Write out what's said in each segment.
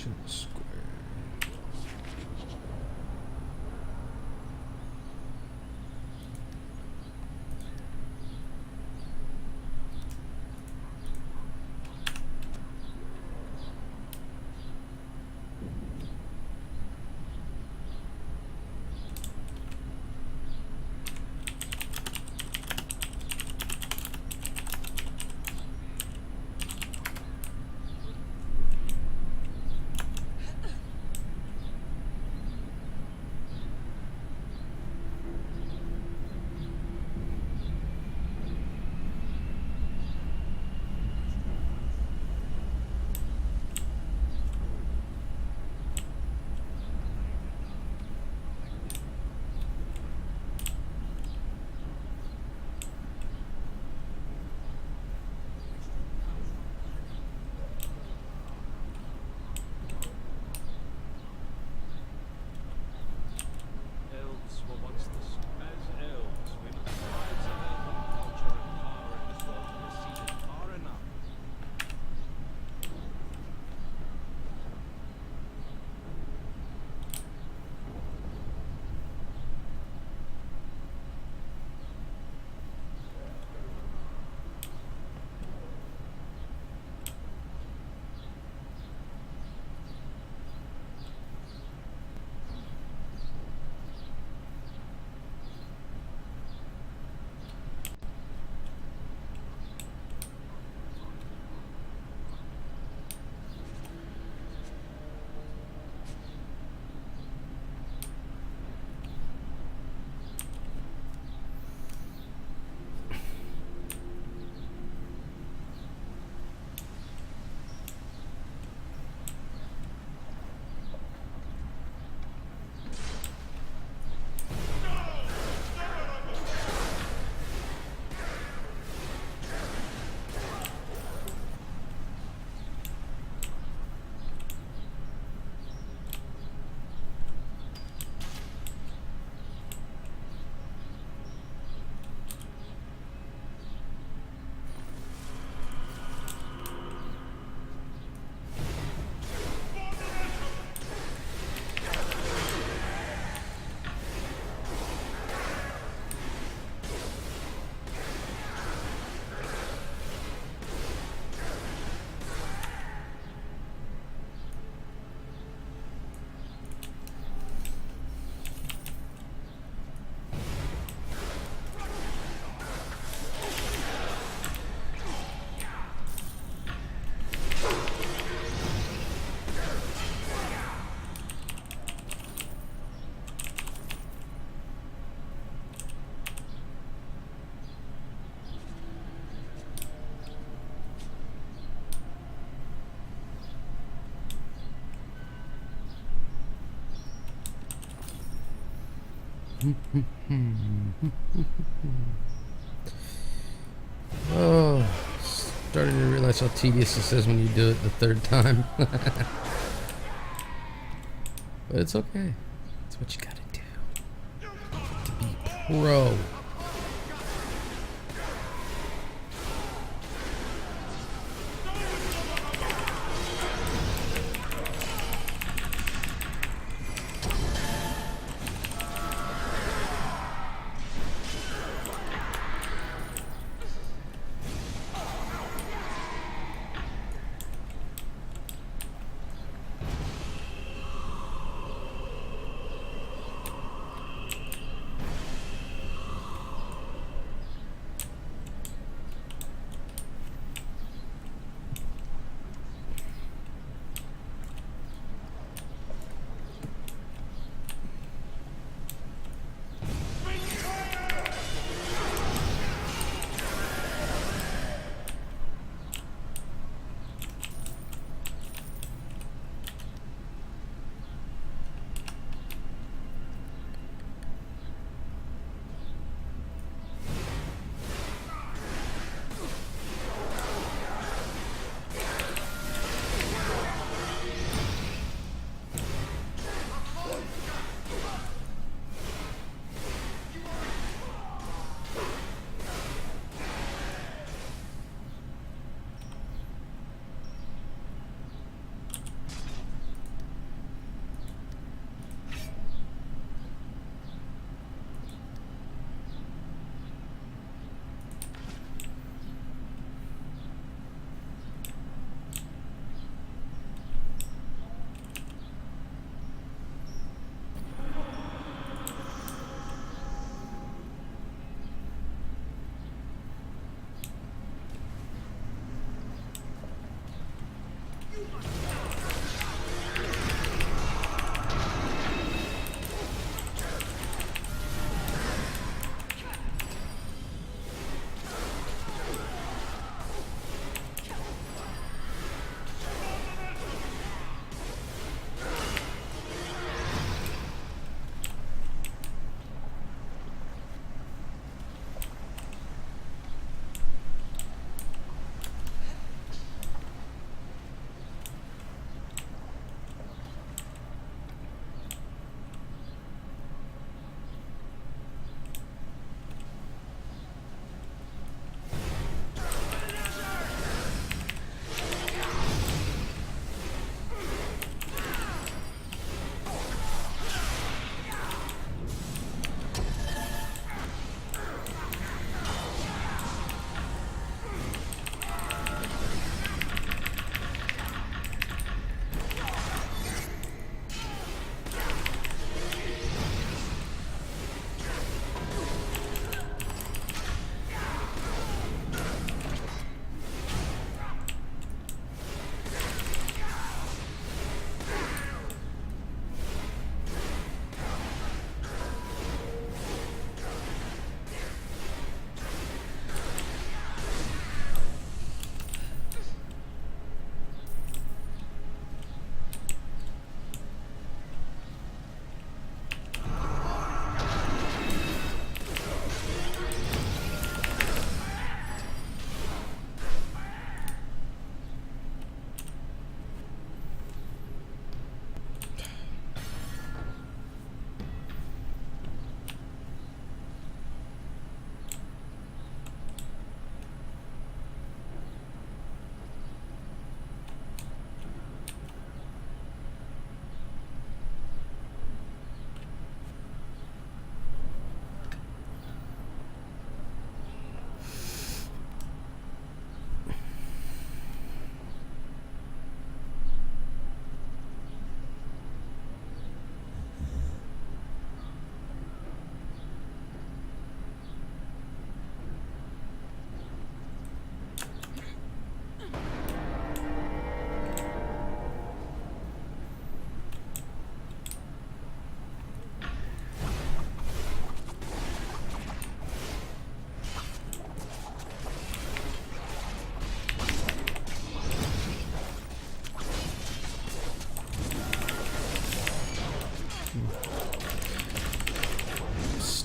Action square. Oh, starting to realize how tedious this is when you do it the third time. But it's okay. It's what you gotta do to be pro.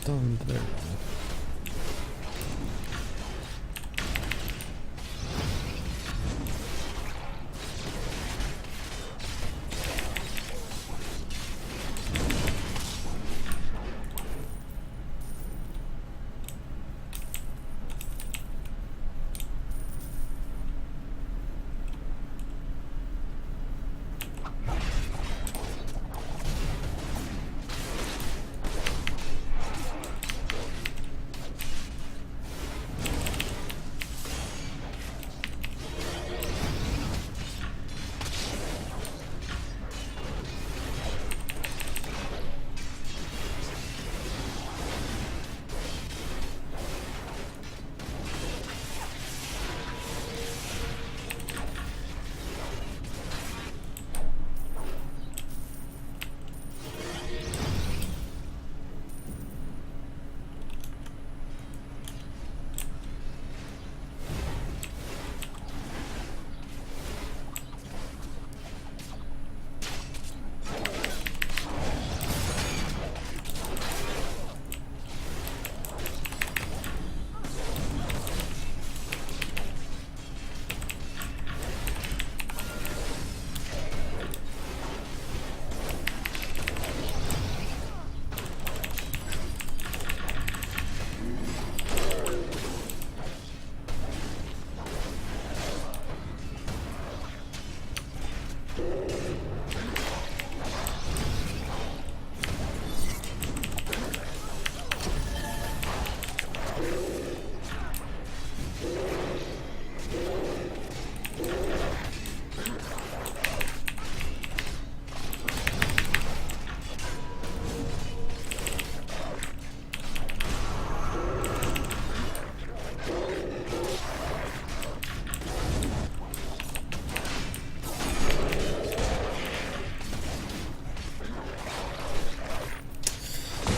stunned there.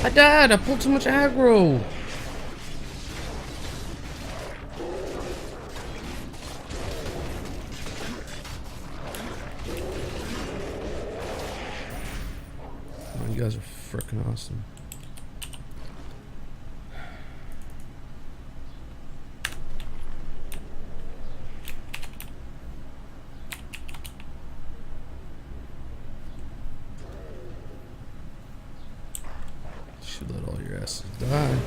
I died! I pulled too much aggro! Oh, you guys are freaking awesome. Should let all your asses die.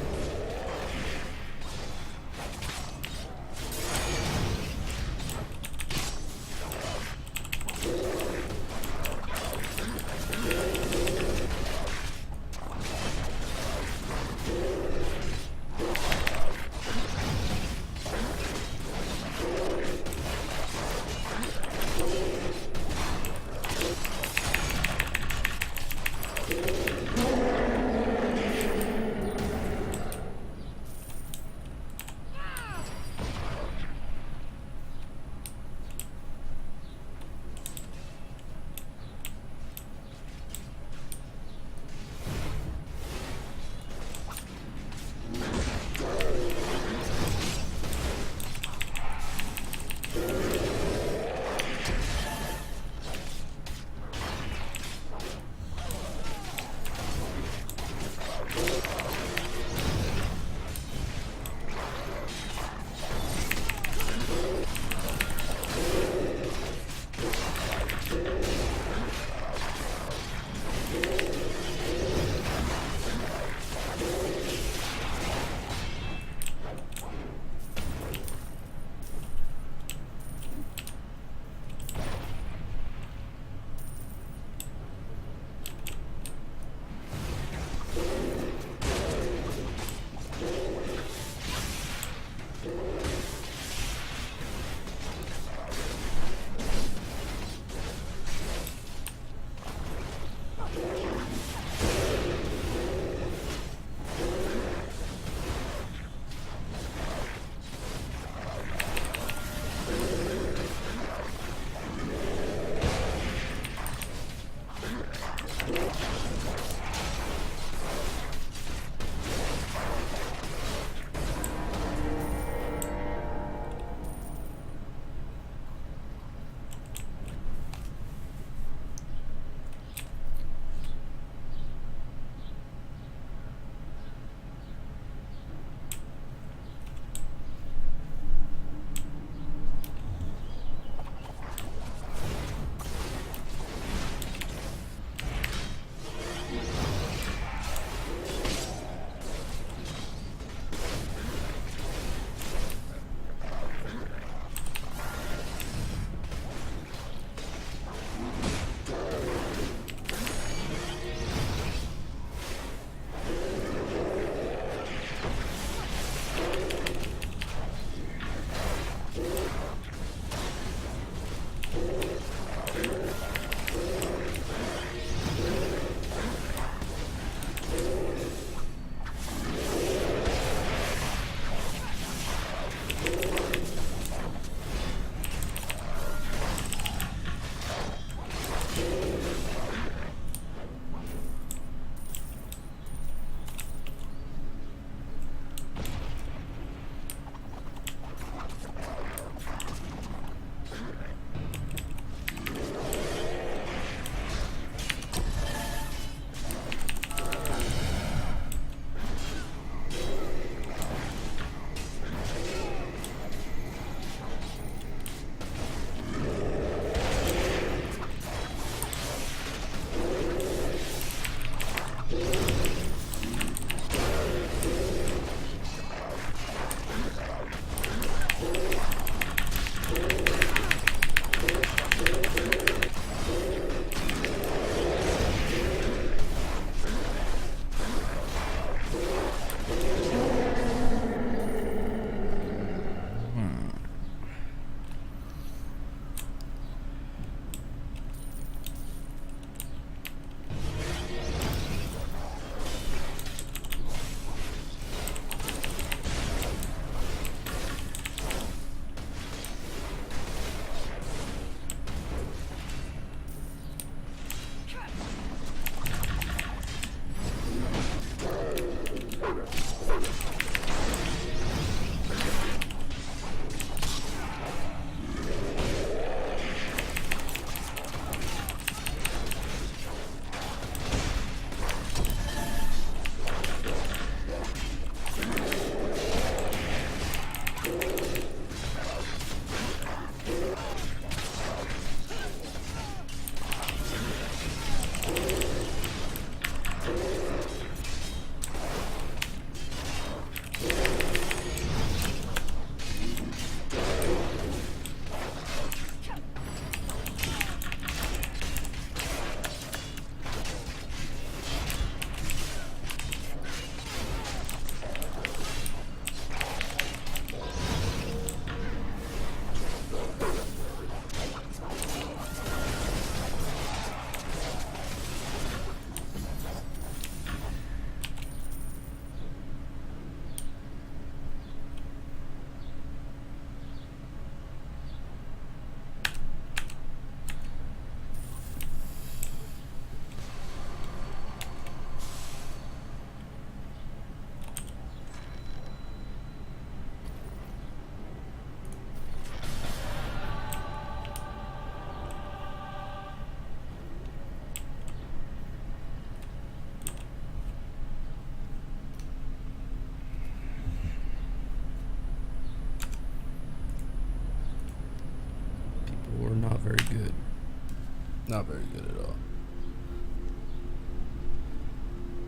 Not very good at all.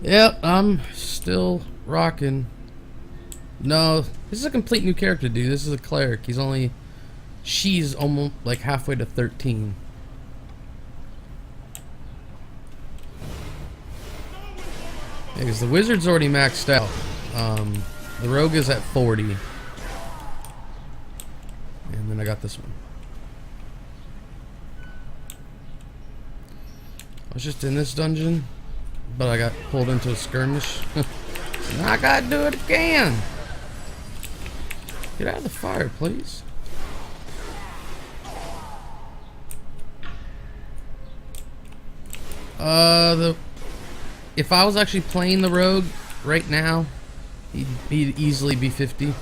Yep, I'm still rocking. No, this is a complete new character, dude. This is a cleric. She's almost like halfway to 13. Yeah, because the wizard's already maxed out. The rogue is at 40. And then I got this one. I was just in this dungeon, but I got pulled into a skirmish. Now I gotta do it again. Get out of the fire, please. If I was actually playing the rogue right now, he'd easily be 50.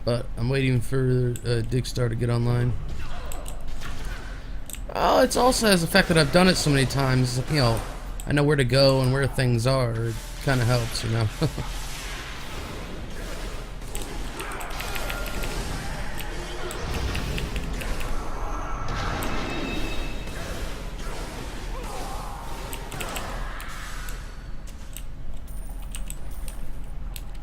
But I'm waiting for Digstar to get online. Oh, it also has the fact that I've done it so many times. You know, I know where to go and where things are. It kind of helps, you know.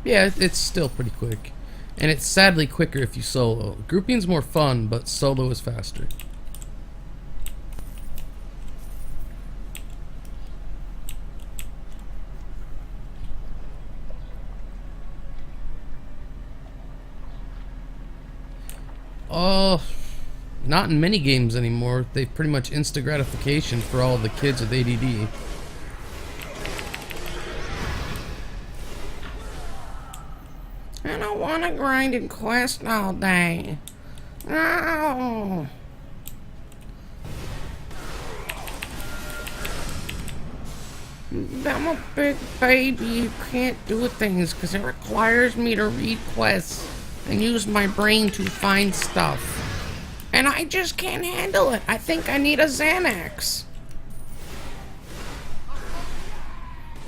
Yeah, it's still pretty quick. And it's sadly quicker if you solo. Grouping's more fun, but solo is faster. Oh, not in many games anymore. They've pretty much instant gratification for all the kids with ADD. I don't want to grind and quest all day. No. I'm a big baby who can't do things because it requires me to read quests and use my brain to find stuff. And I just can't handle it. I think I need a Xanax.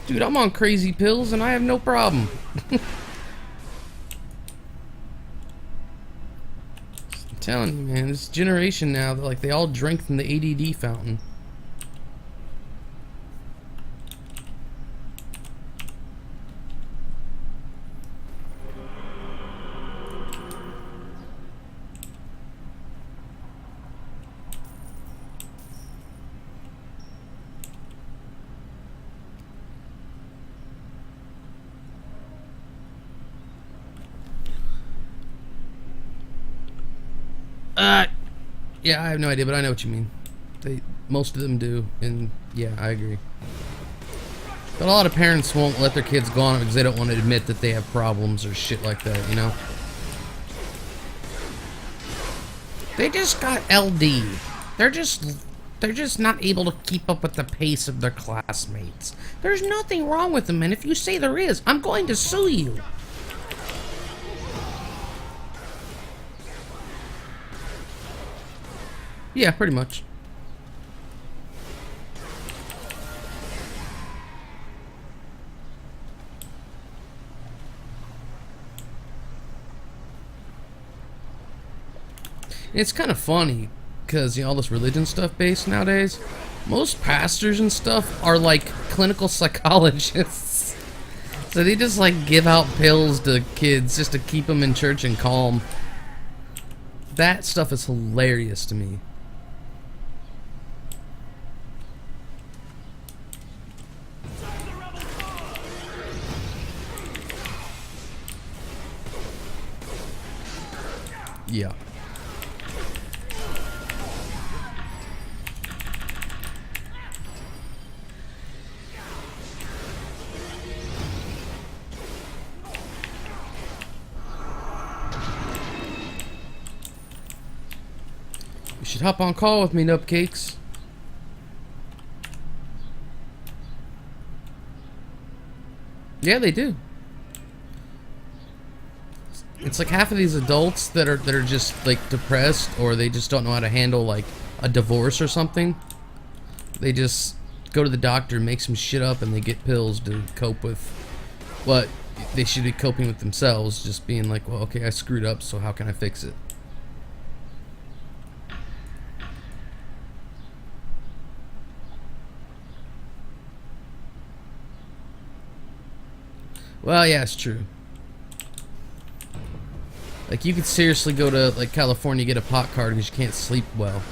Dude, I'm on crazy pills and I have no problem. I'm telling you, man, this generation now, like, they all drink from the ADD fountain. Yeah, I have no idea, but I know what you mean. Most of them do, and yeah, I agree. But a lot of parents won't let their kids go on it because they don't want to admit that they have problems or shit like that, you know? They just got LD. They're just not able to keep up with the pace of their classmates. There's nothing wrong with them, and if you say there is, I'm going to sue you. Yeah, pretty much. It's kind of funny because, you know, all this religion stuff based nowadays. Most pastors and stuff are like clinical psychologists. So they just like give out pills to kids just to keep them in church and calm. That stuff is hilarious to me. Yeah. You should hop on call with me, Nupcakes. Yeah, they do. it's like half of these adults that are just like depressed, or they just don't know how to handle like a divorce or something. They just go to the doctor, make some shit up, and they get pills to cope with what they should be coping with themselves, just being like, well, okay, I screwed up, so how can I fix it? Well, yeah, it's true. Like, you could seriously go to, like, California, get a pot card because you can't sleep well.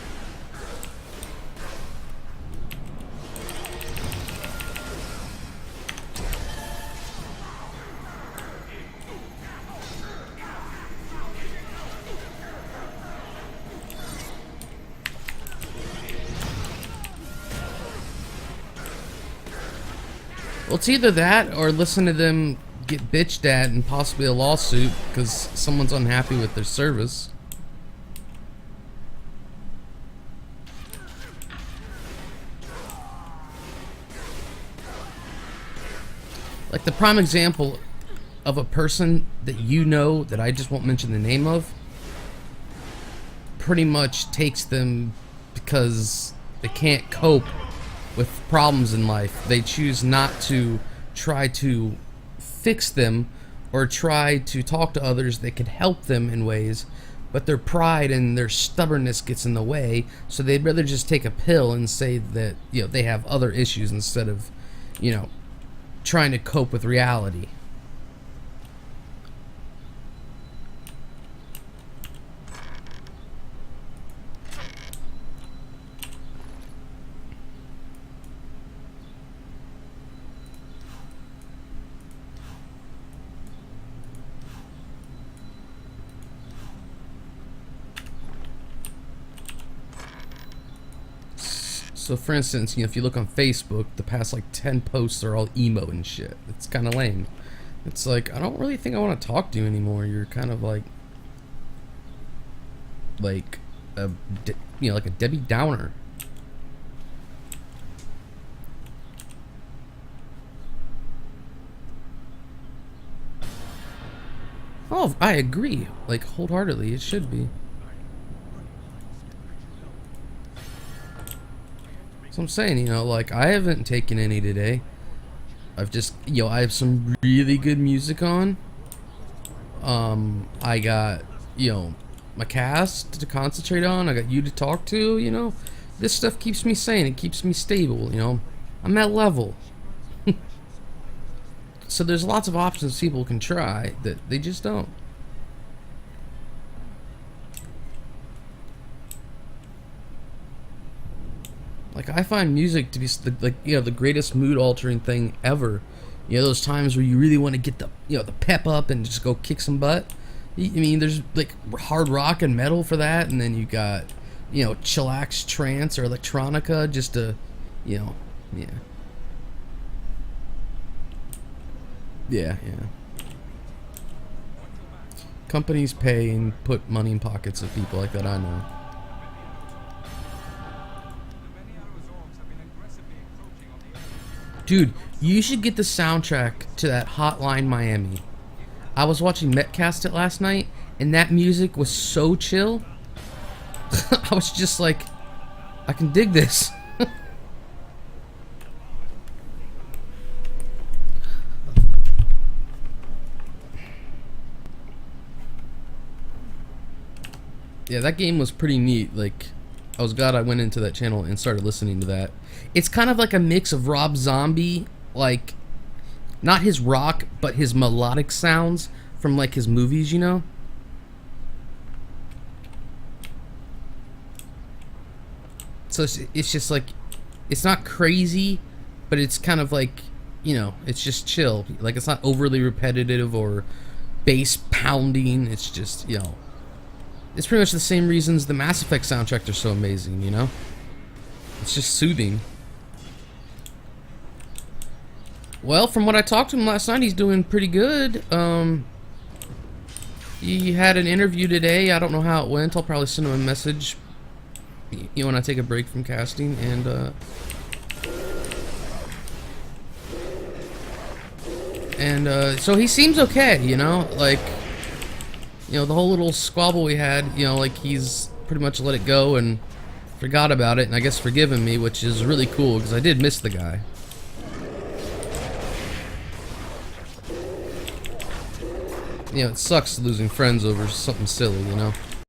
Well, it's either that or listen to them get bitched at and possibly a lawsuit because someone's unhappy with their service. Like the prime example of a person that you know, that I just won't mention the name of, pretty much takes them because they can't cope with problems in life. They choose not to try to fix them or try to talk to others that can help them in ways, but their pride and their stubbornness gets in the way, so they'd rather just take a pill and say that, you know, they have other issues instead of, you know, trying to cope with reality. So for instance, you know, if you look on Facebook, the past like 10 posts are all emo and shit. It's kind of lame. It's like, I don't really think I want to talk to you anymore. You're kind of like a, you know, like a Debbie Downer. Oh, I agree. Like, wholeheartedly, it should be. So I'm saying, you know, like, I haven't taken any today. I've just, you know, I have some really good music on. I got, you know, my cast to concentrate on. I got you to talk to, you know. This stuff keeps me sane. It keeps me stable, you know. I'm at level. So there's lots of options people can try that they just don't. Like, I find music to be like, you know, the greatest mood altering thing ever. You know, those times where you really want to get the, you know, the pep up and just go kick some butt. I mean, there's like hard rock and metal for that, and then you got, you know, chillax trance or electronica just to, you know, yeah. Yeah. Companies pay and put money in pockets of people like that, I know. Dude, you should get the soundtrack to that Hotline Miami. I was watching Metcast it last night, and that music was so chill. I was just like, I can dig this. Yeah, that game was pretty neat. Like, I was glad I went into that channel and started listening to that. It's kind of like a mix of Rob Zombie, like, not his rock, but his melodic sounds from, like, his movies, you know? So it's just like, it's not crazy, but it's kind of like, you know, it's just chill. Like, it's not overly repetitive or bass pounding. It's just, you know, it's pretty much the same reasons the Mass Effect soundtracks are so amazing, you know? It's just soothing. Well, from what I talked to him last night, he's doing pretty good. He had an interview today. I don't know how it went. I'll probably send him a message, you know, when I take a break from casting. And so he seems okay, you know? Like, you know, the whole little squabble we had, you know, like he's pretty much let it go and forgot about it, and I guess forgiven me, which is really cool because I did miss the guy. You know, it sucks losing friends over something silly, you know.